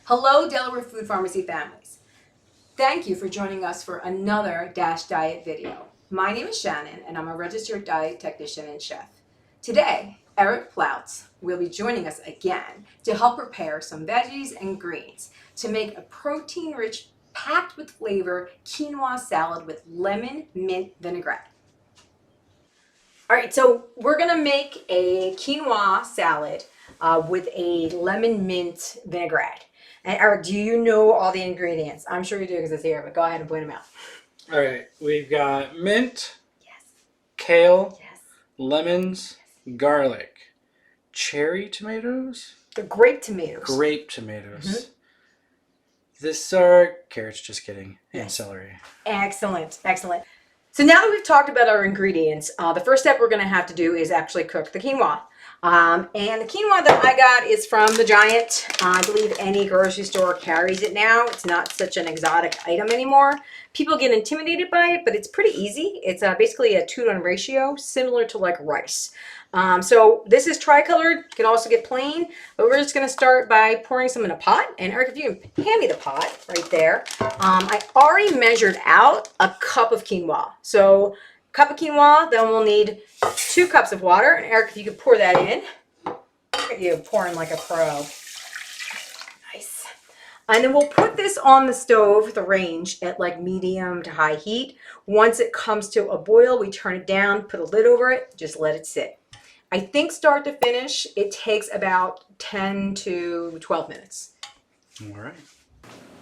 Hello, Delaware Food Pharmacy families. Thank you for joining us for another Dash Diet video. My name is Shannon, and I'm a registered diet technician and chef. Today, Eric Plautz will be joining us again to help prepare some veggies and greens to make a protein-rich, packed with flavor quinoa salad with lemon mint vinaigrette. All right, so we're gonna make a quinoa salad with a lemon mint vinaigrette. And Eric, do you know all the ingredients? I'm sure you do because it's here, but go ahead and point them out. All right, we've got mint, Yes. kale, Yes. lemons, garlic, cherry tomatoes, The grape tomatoes. grape tomatoes. This are carrots, just kidding, and Yes. celery. Excellent, excellent. So now that we've talked about our ingredients, the first step we're going to have to do is actually cook the quinoa. And the quinoa that I got is from the Giant. I believe any grocery store carries it now. It's not such an exotic item anymore. People get intimidated by it, but it's pretty easy. It's basically a 2-to-1 ratio, similar to like rice. So this is tricolored. You can also get plain, but we're just going to start by pouring some in a pot. And Eric, if you can hand me the pot right there. I already measured out a cup of quinoa. So cup of quinoa, then we'll need 2 cups of water. And Eric, if you could pour that in. Look at you pouring like a pro. Nice. And then we'll put this on the stove, the range, at like medium to high heat. Once it comes to a boil, we turn it down, put a lid over it, just let it sit. I think start to finish, it takes about 10 to 12 minutes. All right.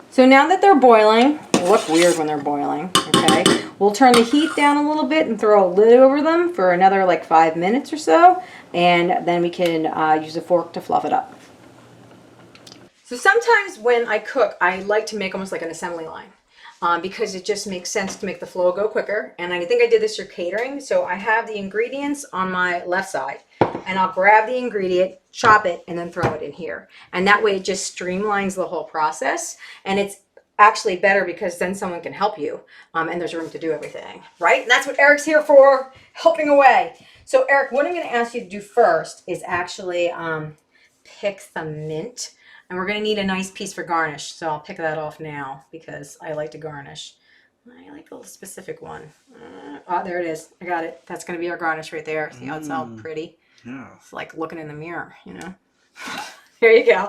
So now that they're boiling, they look weird when they're boiling, okay? We'll turn the heat down a little bit and throw a lid over them for another like 5 minutes or so, and then we can use a fork to fluff it up. So sometimes when I cook, I like to make almost like an assembly line. Because it just makes sense to make the flow go quicker. And I think I did this for catering. So I have the ingredients on my left side, and I'll grab the ingredient, chop it, and then throw it in here. And that way it just streamlines the whole process. And it's actually better because then someone can help you, and there's room to do everything, right? And that's what Eric's here for, helping away. So Eric, what I'm going to ask you to do first is actually pick some mint. And we're going to need a nice piece for garnish. So I'll pick that off now because I like to garnish. I like a specific one. Oh, there it is. I got it. That's going to be our garnish right there. See how it's all pretty? Yeah. It's like looking in the mirror, you know? There you go.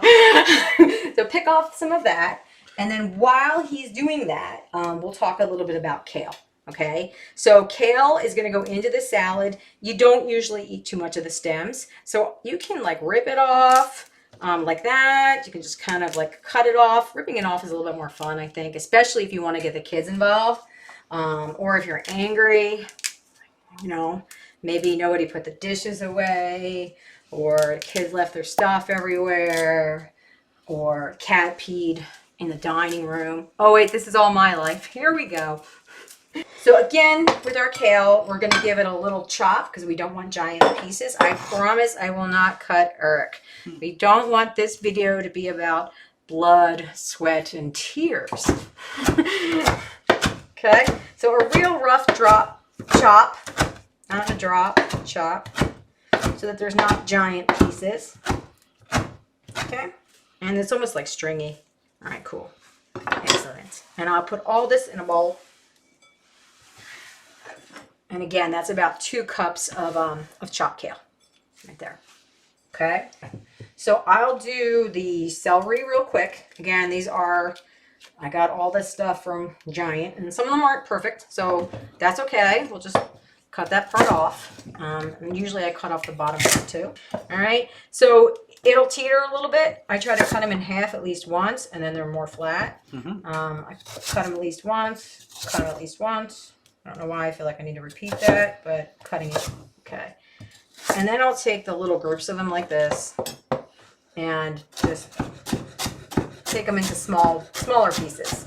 So pick off some of that. And then while he's doing that, we'll talk a little bit about kale. Okay, so kale is going to go into the salad. You don't usually eat too much of the stems. So you can like rip it off. Like that. You can just kind of like cut it off. Ripping it off is a little bit more fun, I think, especially if you want to get the kids involved, or if you're angry, you know, maybe nobody put the dishes away, or the kids left their stuff everywhere, or cat peed in the dining room. Oh wait, this is all my life. Here we go. So again, with our kale, we're going to give it a little chop because we don't want giant pieces. I promise I will not cut Eric. We don't want this video to be about blood, sweat, and tears. Okay, so a real rough chop, not a drop, chop, so that there's not giant pieces. Okay, and it's almost like stringy. All right, cool. Excellent. And I'll put all this in a bowl. And again, that's about 2 cups of chopped kale right there. Okay. So I'll do the celery real quick. Again, these are, I got all this stuff from Giant, and some of them aren't perfect. So that's okay. We'll just cut that part off. And usually I cut off the bottom part too. All right. So it'll teeter a little bit. I try to cut them in half at least once, and then they're more flat. I cut them at least once, cut them at least once. I don't know why I feel like I need to repeat that, but cutting it, okay. And then I'll take the little groups of them like this and just take them into smaller pieces.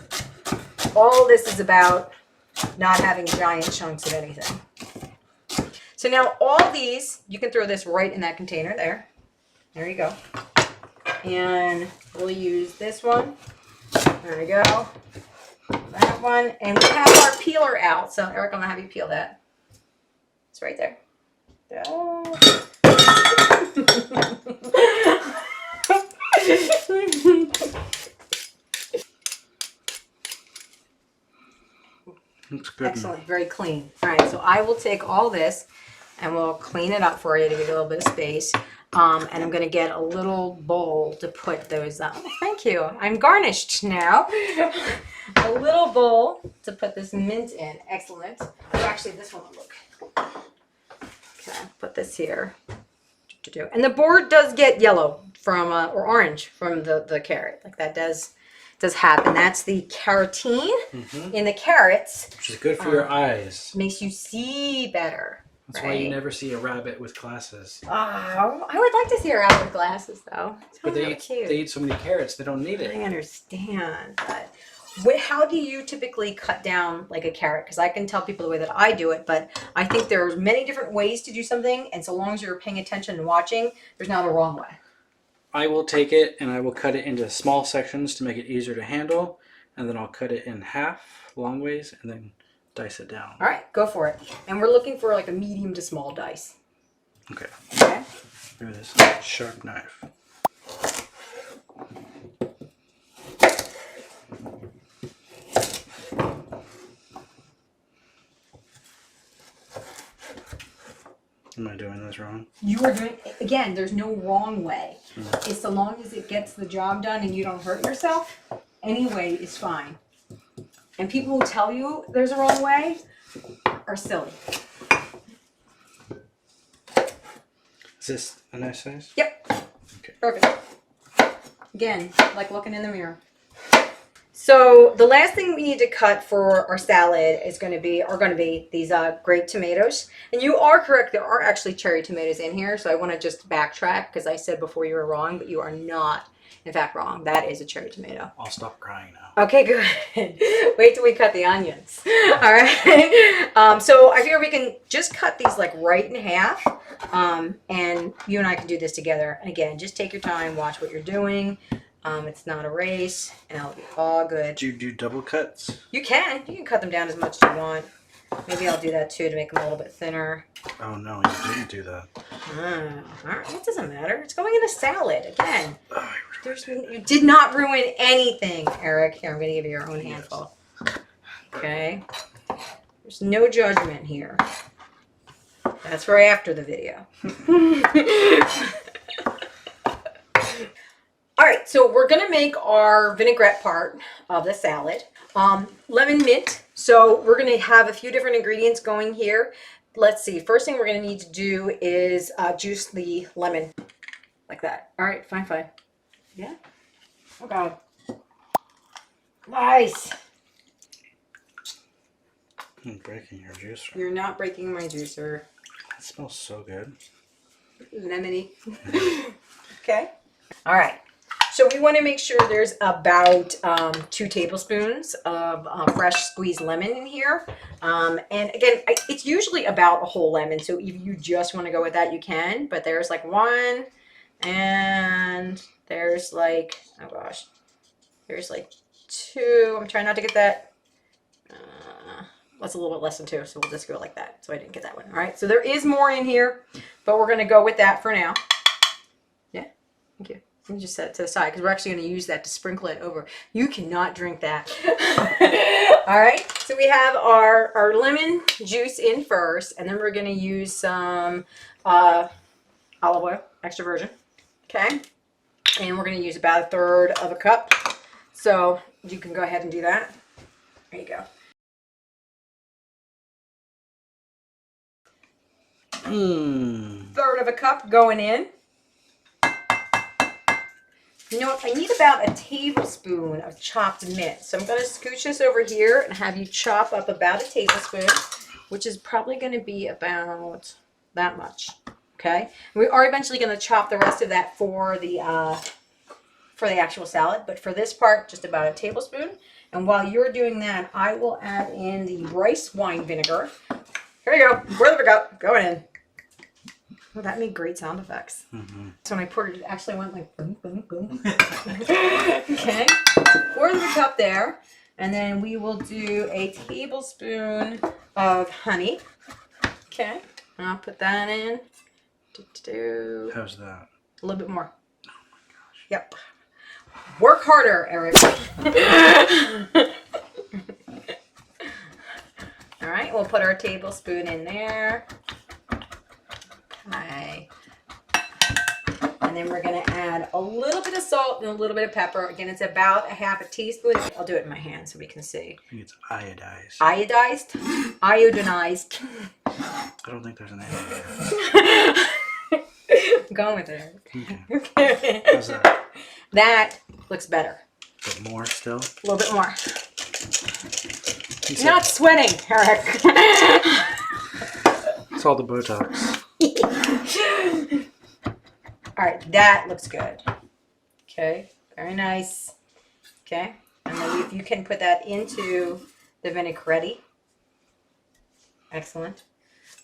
All this is about not having giant chunks of anything. So now all these, you can throw this right in that container there. There you go. And we'll use this one. There we go. That one, and we have our peeler out. So Eric, I'm gonna have you peel that. It's right there. Looks good. Excellent. Very clean. All right. So I will take all this and we'll clean it up for you to give you a little bit of space. And I'm going to get a little bowl to put those on. Thank you. I'm garnished now. A little bowl to put this mint in. Excellent. Oh, actually, this one will look. Okay, put this here. And the board does get yellow from, or orange from the carrot. Like that does happen. That's the carotene in the carrots. Which is good for your eyes. Makes you see better. That's why you never see a rabbit with glasses. Oh, I would like to see her out with glasses, though. But they eat so many carrots, they don't need it. I understand, but how do you typically cut down like a carrot? Because I can tell people the way that I do it, but I think there's many different ways to do something, and so long as you're paying attention and watching, there's not a wrong way. I will take it and I will cut it into small sections to make it easier to handle, and then I'll cut it in half, long ways, and then dice it down. All right, go for it. And we're looking for like a medium to small dice. Okay. Okay. Maybe this sharp knife. Am I doing this wrong? You are doing, again, there's no wrong way. It's so long as it gets the job done and you don't hurt yourself, any way is fine. And people who tell you there's a wrong way are silly. Is this a nice size? Yep. Okay. Perfect. Again, like looking in the mirror. So the last thing we need to cut for our salad is going to be these grape tomatoes. And you are correct, there are actually cherry tomatoes in here. So I want to just backtrack because I said before you were wrong, but you are not, in fact, wrong. That is a cherry tomato. I'll stop crying now. Okay, good. Wait till we cut the onions. All right. So I figure we can just cut these like right in half. And you and I can do this together. And again, just take your time, watch what you're doing. It's not a race, and it'll be all good. Do you do double cuts? You can cut them down as much as you want. Maybe I'll do that too to make them a little bit thinner. Oh no, you didn't do that. All right, it doesn't matter. It's going in a salad again. You did not ruin anything, Eric. Here, I'm going to give you your own handful. Okay. There's no judgment here. That's for after the video. All right, so we're going to make our vinaigrette part of the salad. Lemon mint. So we're going to have a few different ingredients going here. Let's see. First thing we're going to need to do is juice the lemon like that. All right, fine. Yeah. Oh, God. Nice. I'm breaking your juicer. You're not breaking my juicer. That smells so good. Lemony. Okay. All right. So we want to make sure there's about 2 tablespoons of fresh squeezed lemon in here. And again, it's usually about a whole lemon. So if you just want to go with that, you can. But there's like 1, and there's like, oh gosh, there's like 2. I'm trying not to get that. That's a little bit less than 2, so we'll just go like that. So I didn't get that one. All right, so there is more in here, but we're going to go with that for now. Yeah, thank you. Let me just set it to the side because we're actually going to use that to sprinkle it over. You cannot drink that. All right, so we have our lemon juice in first, and then we're going to use some olive oil, extra virgin. Okay, and we're going to use about 1/3 of a cup. So you can go ahead and do that. There you go. Third of a cup going in. You know what? I need about a tablespoon of chopped mint. So I'm going to scooch this over here and have you chop up about a tablespoon, which is probably going to be about that much. Okay. We are eventually going to chop the rest of that for the actual salad, but for this part, just about a tablespoon. And while you're doing that, I will add in the rice wine vinegar. Here we go. Where we go? Going in. Oh, that made great sound effects. So when I poured it, it actually went like boom, boom, boom. Okay. 1/4 of a cup there. And then we will do a tablespoon of honey. Okay. I'll put that in. How's that? A little bit more. Oh my gosh. Yep. Work harder, Eric. point, we'll put our tablespoon in there. Okay. And then we're going to add a little bit of salt and a little bit of pepper. Again, it's about a half a teaspoon. I'll do it in my hand so we can see. I think it's iodized. Iodized? Iodinized. I don't think there's an A there. I'm going with it. Okay. How's that? That looks better. But more still? A little bit more. You're not sweating, Eric. It's all the Botox. All right, that looks good. Okay, very nice. Okay, and then if you can put that into the vinaigrette. Excellent.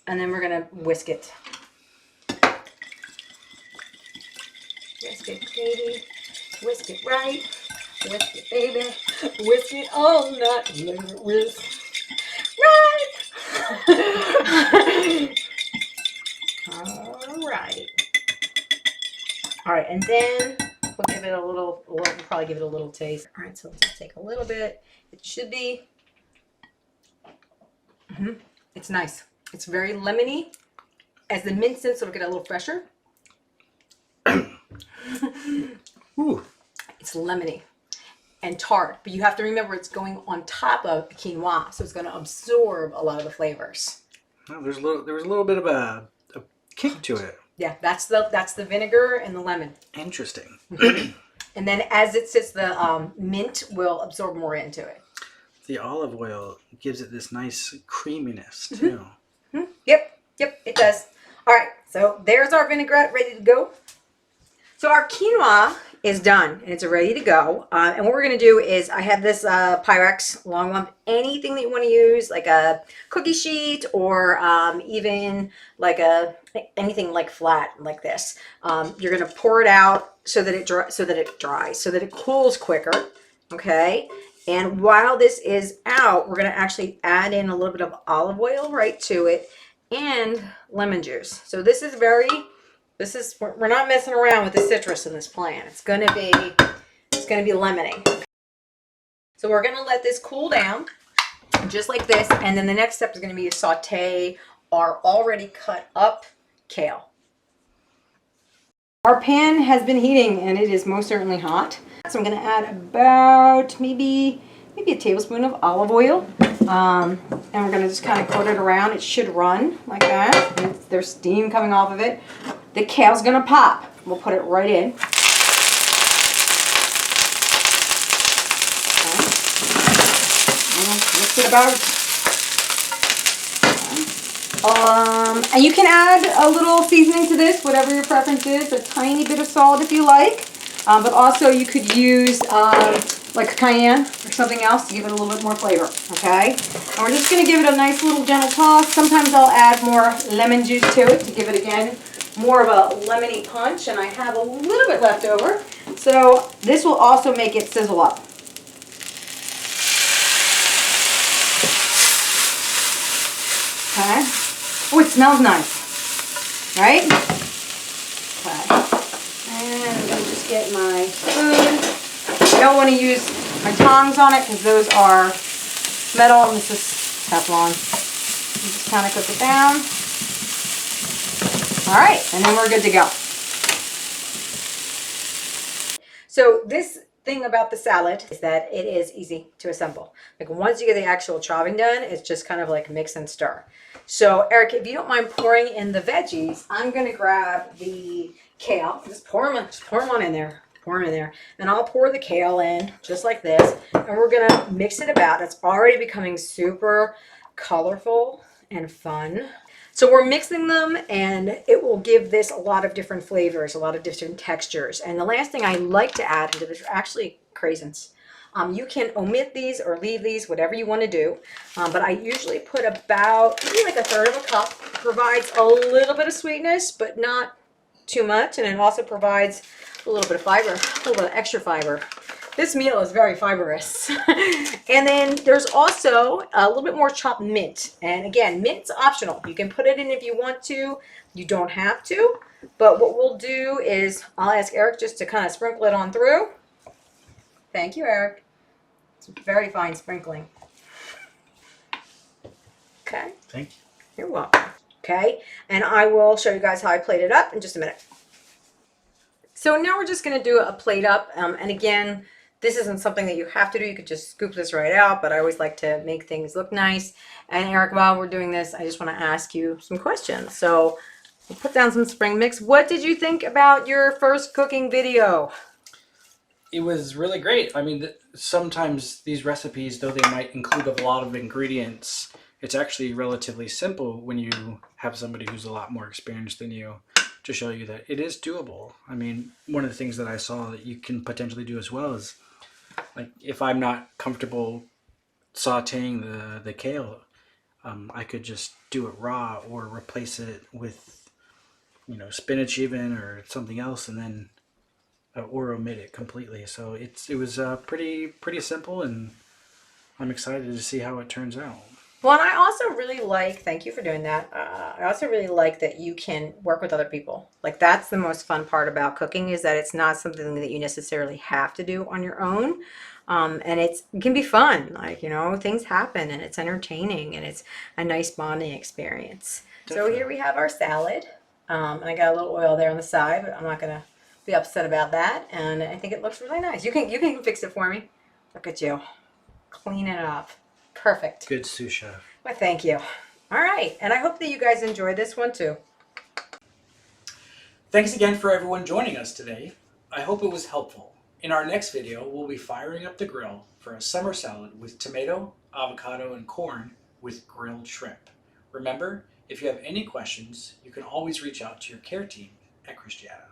And then we're gonna whisk it. Whisk it, baby. Whisk it right. Whisk it, baby. Whisk it all night. Let it whisk. Right. All right. All right, and then we'll give it a little, we'll probably give it a little taste. All right, so let's just take a little bit. It should be, it's nice. It's very lemony. As the mint sits, it'll get a little fresher. Ooh. It's lemony and tart, but you have to remember it's going on top of quinoa, so it's going to absorb a lot of the flavors. Well, there was a little bit of a kick to it. Yeah, that's the vinegar and the lemon. Interesting. And then as it sits, the mint will absorb more into it. The olive oil gives it this nice creaminess too. Yep, it does. All right, so there's our vinaigrette ready to go. So our quinoa is done and it's ready to go. And what we're going to do is I have this Pyrex long one. Anything that you want to use, like a cookie sheet or even like anything like flat like this. You're going to pour it out so that it dries, so that it cools quicker. Okay. And while this is out, we're going to actually add in a little bit of olive oil right to it and lemon juice. So this is we're not messing around with the citrus in this plant. It's gonna be lemony. So we're gonna let this cool down, just like this, and then the next step is gonna be to saute our already cut up kale. Our pan has been heating and it is most certainly hot. So I'm gonna add about maybe a tablespoon of olive oil. And we're gonna just kind of coat it around. It should run like that. And there's steam coming off of it. The kale's gonna pop. We'll put it right in. Okay. And mix it about. Okay. And you can add a little seasoning to this, whatever your preference is. A tiny bit of salt if you like. But also you could use like cayenne or something else to give it a little bit more flavor. Okay. And we're just gonna give it a nice little gentle toss. Sometimes I'll add more lemon juice to it to give it again more of a lemony punch, and I have a little bit left over, so this will also make it sizzle up. Okay. Oh, it smells nice, right? Okay. And I'm gonna just get my spoon. I don't want to use my tongs on it because those are metal and this is Teflon. You just kind of cook it down. All right, and then we're good to go. So this thing about the salad is that it is easy to assemble. Like once you get the actual chopping done, it's just kind of like mix and stir. So Eric, if you don't mind pouring in the veggies, I'm gonna grab the kale. Just pour them on in there. Pour them in there. And I'll pour the kale in just like this. And we're gonna mix it about. It's already becoming super colorful and fun. So we're mixing them and it will give this a lot of different flavors, a lot of different textures. And the last thing I like to add into this are actually craisins. You can omit these or leave these, whatever you want to do. But I usually put about maybe like a third of a cup. It provides a little bit of sweetness, but not too much. And it also provides a little bit of fiber, a little bit of extra fiber. This meal is very fibrous. And then there's also a little bit more chopped mint. And again, mint's optional. You can put it in if you want to. You don't have to. But what we'll do is I'll ask Eric just to kind of sprinkle it on through. Thank you, Eric. It's very fine sprinkling. Okay. Thank you. You're welcome. Okay. And I will show you guys how I plate it up in just a minute. So now we're just going to do a plate up. And again, this isn't something that you have to do. You could just scoop this right out, but I always like to make things look nice. And Eric, while we're doing this, I just want to ask you some questions. So we'll put down some spring mix. What did you think about your first cooking video? It was really great. I mean, sometimes these recipes, though they might include a lot of ingredients, it's actually relatively simple when you have somebody who's a lot more experienced than you to show you that it is doable. I mean, one of the things that I saw that you can potentially do as well is, like, if I'm not comfortable sautéing the kale, I could just do it raw or replace it with, spinach even or something else, and then or omit it completely. So it was pretty simple, and I'm excited to see how it turns out. Well, and I also really like, thank you for doing that. I also really like that you can work with other people. Like, that's the most fun part about cooking, is that it's not something that you necessarily have to do on your own. And it can be fun. Like, things happen and it's entertaining and it's a nice bonding experience. Definitely. So here we have our salad. And I got a little oil there on the side, but I'm not going to be upset about that. And I think it looks really nice. You can fix it for me. Look at you. Clean it up. Perfect. Good sous chef. Well, thank you. All right. And I hope that you guys enjoyed this one too. Thanks again for everyone joining us today. I hope it was helpful. In our next video, we'll be firing up the grill for a summer salad with tomato, avocado, and corn with grilled shrimp. Remember, if you have any questions, you can always reach out to your care team at Christiana.